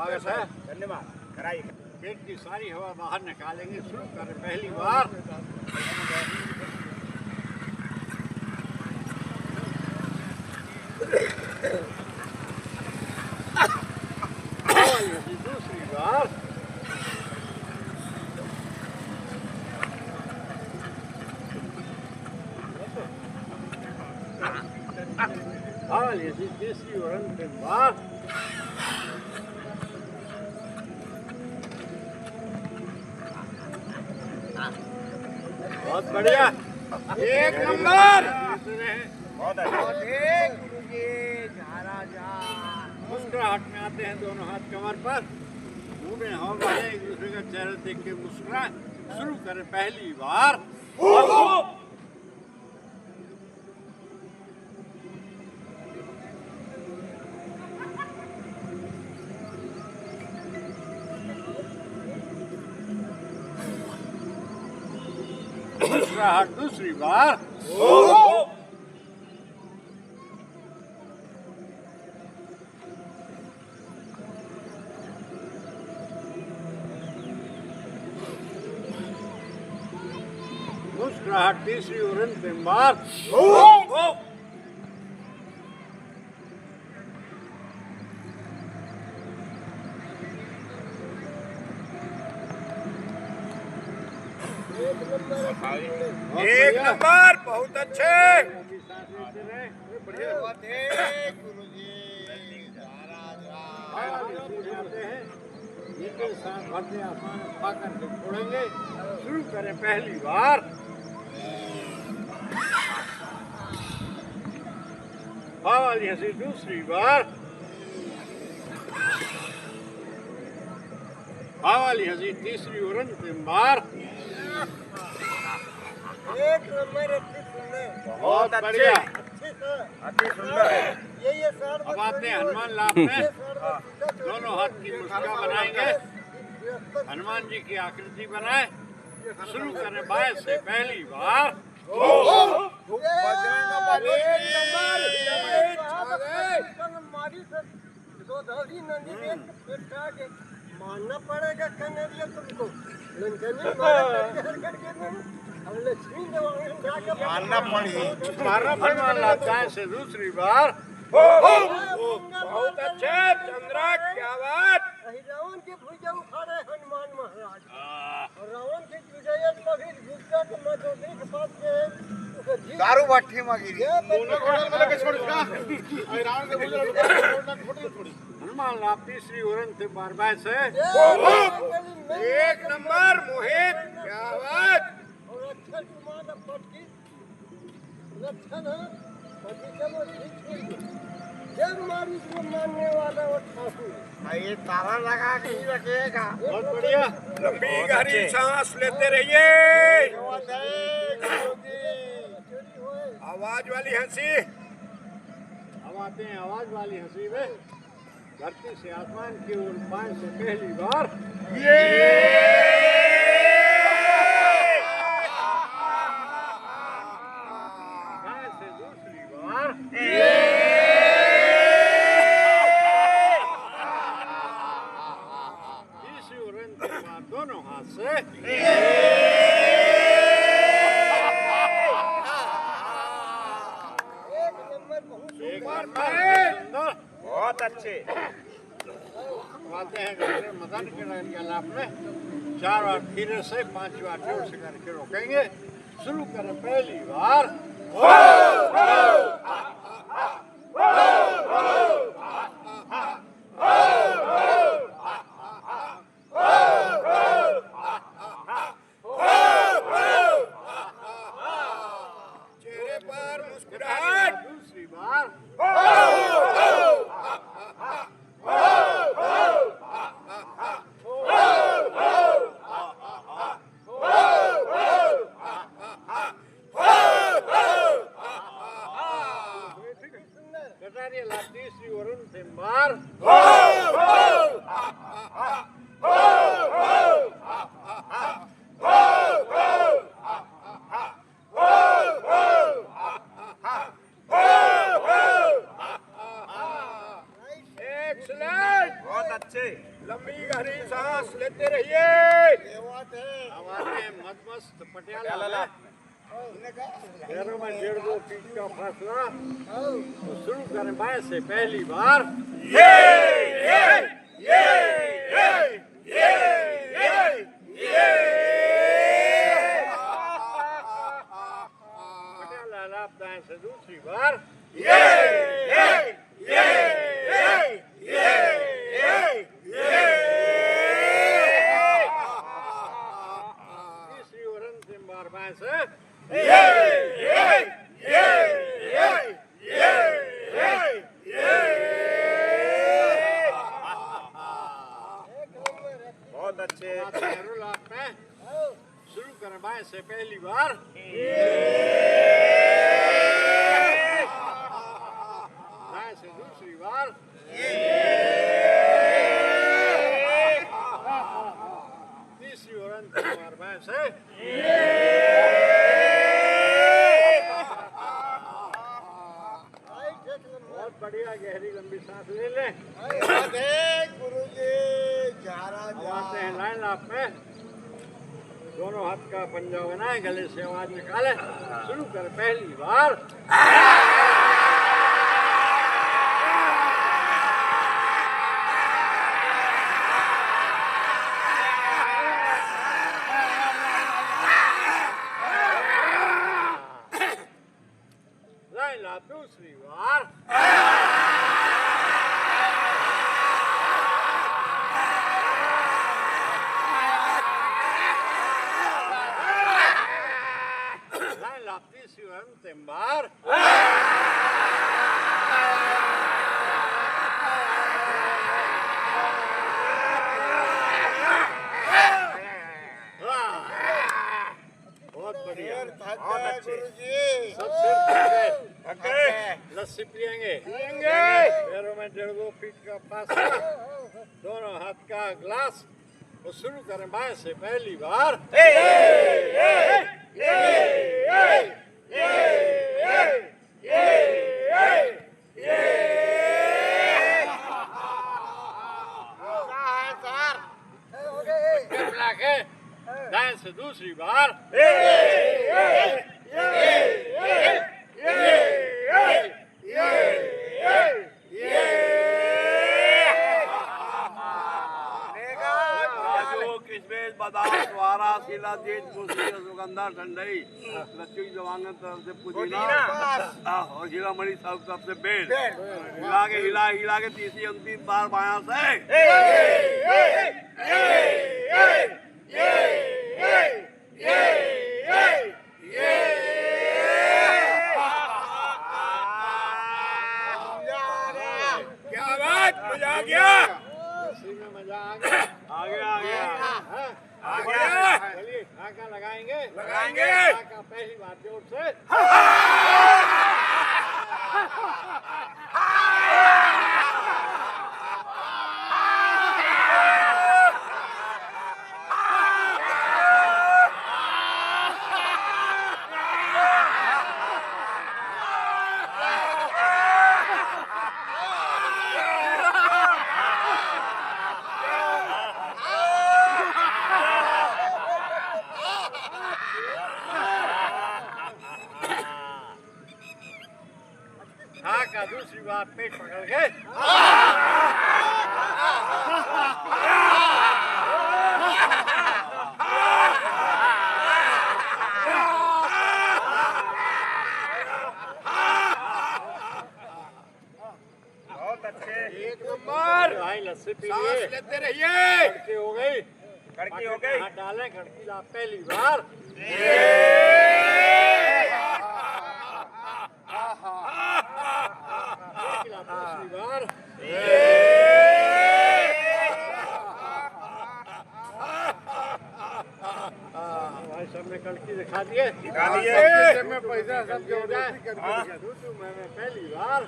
B: स्वागत है।
C: धन्यवाद। कराइए।
B: पेट की सारी हवा बाहर निकालेंगे। शुरू करें पहली बार। दूसरी बार। ये तीसरी और अंतिम बार। बहुत बढ़िया।
A: एक नंबर।
C: बहुत
B: मुस्कुराहट में आते हैं दोनों हाथ कमर पर, मुंह में हवा भरें, एक दूसरे का चेहरा देख के मुस्कुराएं। शुरू करें पहली बार। मुस्कुराहट दूसरी बार। मुस्कुराहट तीसरी और अंतिम बार।
A: एक नंबर। बहुत अच्छे।
B: छोड़ेंगे। शुरू करें पहली बार। वाली हंसी दूसरी बार। वाली हंसी तीसरी और अंतिम बार।
C: एक नंबर। अच्छी सुंदर।
B: बहुत बढ़िया।
C: अति सुंदर है।
B: अब आते हैं हनुमान लाभ में। दोनों हाथ की मुस्का बनाएंगे। हनुमान जी की आकृति बनाए। शुरू करें बाएं से पहली बार।
C: मानना पड़ेगा कन्हैया तुमको। मानना पड़ी।
B: हनुमान लाभ दाएं से दूसरी बार।
A: बहुत अच्छे चंद्रा। क्या बात।
C: रावण की भुजा उखाड़े हनुमान महाराज। और रावण की विजय कभी गुस्सा के मजोदी के पास के दारू भट्टी में गिरी।
B: हनुमान लाभ तीसरी और अंतिम बार बाएं से।
A: एक नंबर मोहित। क्या बात।
C: और अच्छा माना पटकी लक्षण है। पटकी के वो ठीक हुई। जब मारी को मानने वाला वो ठाकुर। ये तारा लगा के ही रखेगा।
B: बहुत बढ़िया।
A: लंबी गहरी सांस लेते रहिए। आवाज वाली हंसी।
B: अब आते हैं आवाज वाली हंसी में। धरती से आसमान की ओर बाएं से पहली बार। बाएं से दूसरी बार। तीसरी और अंतिम बार दोनों हाथ से। एक बार
C: बहुत अच्छे।
B: आते हैं मदन के लाभ में। 4 बार धीरे से 5 बार जोर से करके रोकेंगे। शुरू करें पहली बार।
A: चेहरे पर मुस्कुराहट।
B: दूसरी बार। तीसरी और अंतिम बार।
A: एक्सलेंट।
C: बहुत अच्छे।
A: गहरी सांस लेते रहिए।
B: हमारे मदमस्त पटियाला पैरों में 1.5-2 फीट का फासला। तो शुरू करें बाएं से पहली बार। पटियाला लाभ दाएं से दूसरी बार। तीसरी और अंतिम बार बाएं से।
A: बहुत अच्छे।
B: शुरू करें बाएं से पहली बार। दाएं से दूसरी बार। तीसरी और अंतिम बार बाएं से। बहुत बढ़िया, गहरी लंबी सांस ले लें।
C: गुरुजी
B: आते हैं लाइन लाप में। दोनों हाथ का पंजा बनाएं, गले से आवाज निकालें। शुरू करें पहली बार। लाइन लाप दूसरी बार। लाइन लाप तीसरी और अंतिम बार। बहुत बढ़िया,
A: बहुत अच्छे।
B: सब सिर थक गए। लस्सी पिएंगे। पैरों में 1.5-2 फीट का फासला। दोनों हाथ का ग्लास। तो शुरू करें बाएं से पहली बार। दाएं से दूसरी बार।
D: किशमिश बादाम सुहारा सीला जीत मूसली सुगंधा ठंडई लच्छी जवांगन तरफ से पुदीना और हीरा मणि सब तरफ से बेल हिला के तीसरी अंतिम बार बायां से।
A: क्या बात, मजा आ गया।
B: इसी में मजा आ गया।
A: आ गया।
B: चलिए धागा लगाएंगे। धागा पहली बार जोर से। धागा दूसरी बार पेट पकड़ के।
A: बहुत अच्छे। एक नंबर।
B: भाई लस्सी पी
A: सांस
B: लिए।
A: लेते रहिए।
B: खड़की हो गई।
A: खड़की हो गई।
B: हाथ डालें, खड़की ला पहली बार। दूसरी बार। भाई सबने कड़की दिखा दिए।
A: में पैसा सब
B: हो जाए। मैं पहली बार।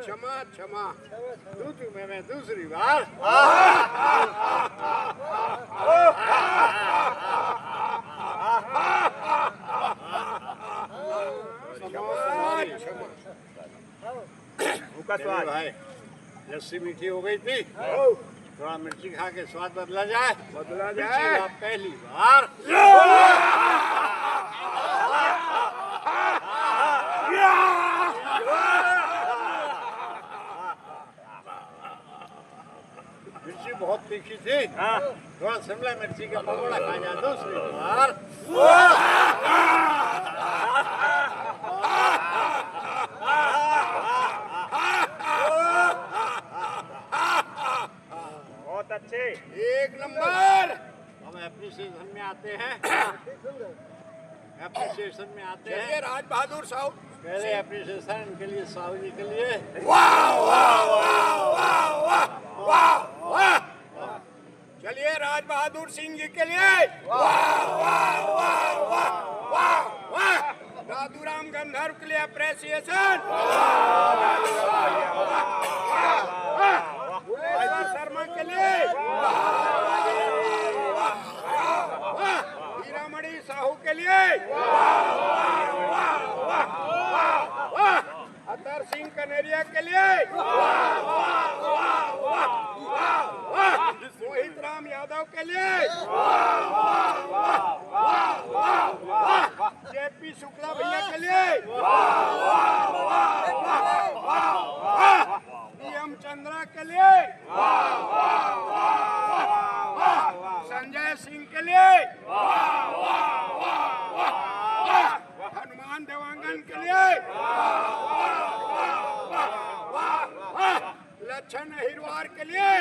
A: क्षमा क्षमा।
B: मैं दूसरी बार। चलिए भाई, लस्सी मीठी हो गई थी, थोड़ा मिर्ची खा के स्वाद बदला जाए। आप पहली बार मिर्ची बहुत तीखी थी, थोड़ा शिमला मिर्ची का पकौड़ा खा जाए दूसरी बार।
C: बहुत अच्छे,
A: एक नंबर।
B: हम एप्रिसिएशन में आते हैं, एप्रिसिएशन में आते
A: चलिए
B: हैं।
A: राज बहादुर साहब।
B: पहले एप्रिसिएशन के लिए साहू जी के लिए।
A: वाह वाह वाह वाह वाह वाह वाह। चलिए राज बहादुर सिंह जी के लिए वाह वाह वाह वाह वाह वाह। दादूराम गंधर्व के लिए अप्रिसिएशन। शर्मा के लिए हीरामणि साहू के लिए अतर सिंह कनेरिया के लिए मोहित राम यादव के लिए जेपी शुक्ला भैया के लिए पीएम चंद्रा के लिए संजय सिंह के लिए हनुमान देवांगन के लिए लक्षण अहिरवार के लिए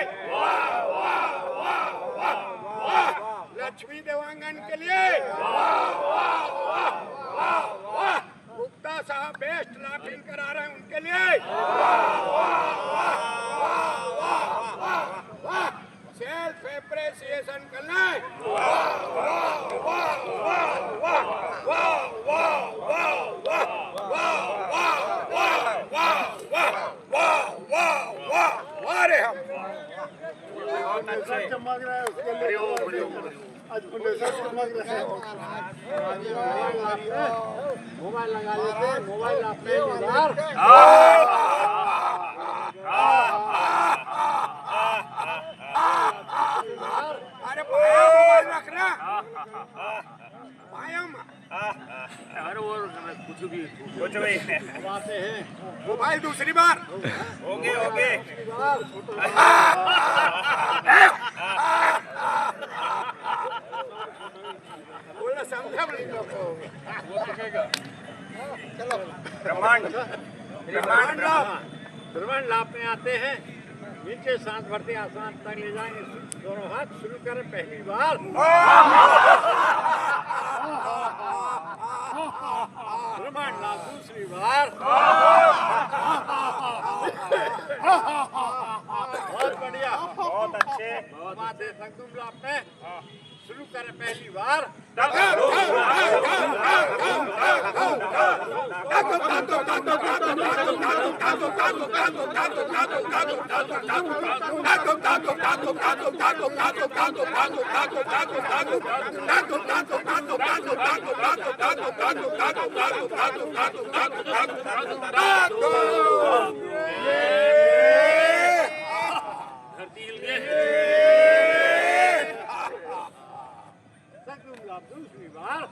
A: लक्ष्मी देवांगन के लिए गुप्ता साहब बेस्ट लाफिंग करा रहे हैं उनके लिए सेल्फ एप्रिसिएशन करना है।
B: चमक रहा है उसके लिए आज चमक रहा है। मोबाइल लगा लेते हैं, मोबाइल आप पहली बार।
A: अरे पाया मोबाइल रखना पाया
D: अरे वो कुछ भी
B: अब आते हैं
A: मोबाइल दूसरी बार
C: होगे होगे।
A: बोला समझा चलो
C: ब्रह्मांड
B: ब्रह्मांड लाभ में आते हैं। नीचे सांस भरते आसमान तक ले जाएंगे, दोनों हाथ शुरू करें पहली बार। ब्रह्मांड लाभ दूसरी बार। बहुत बढ़िया,
C: बहुत अच्छे।
B: बात है संकुल लाभ में शुरू करें पहली बार। दूसरी बार।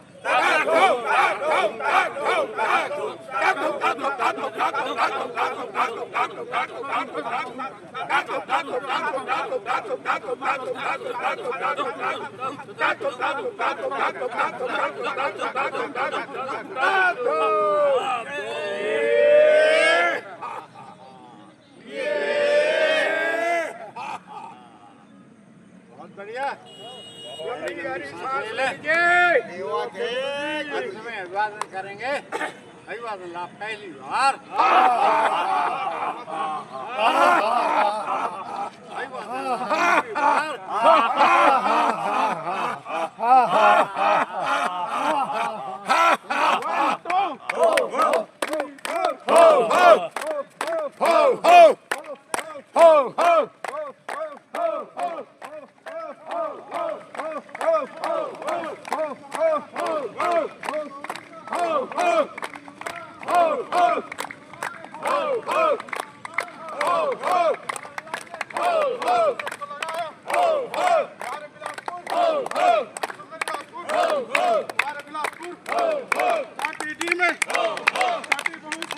B: बहुत बढ़िया। अभिवादन करेंगे, अभिवादन लाभ पहली बार।
A: हो पार्टी डी में पार्टी बहुत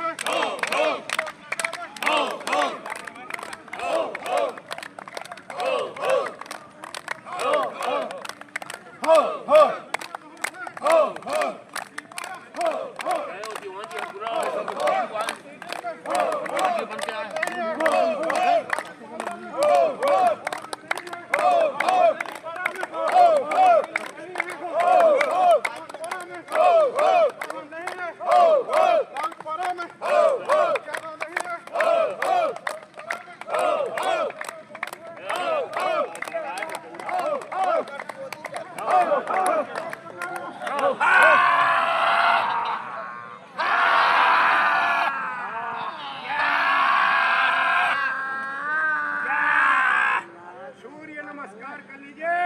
A: सूर्य नमस्कार कर लीजिए।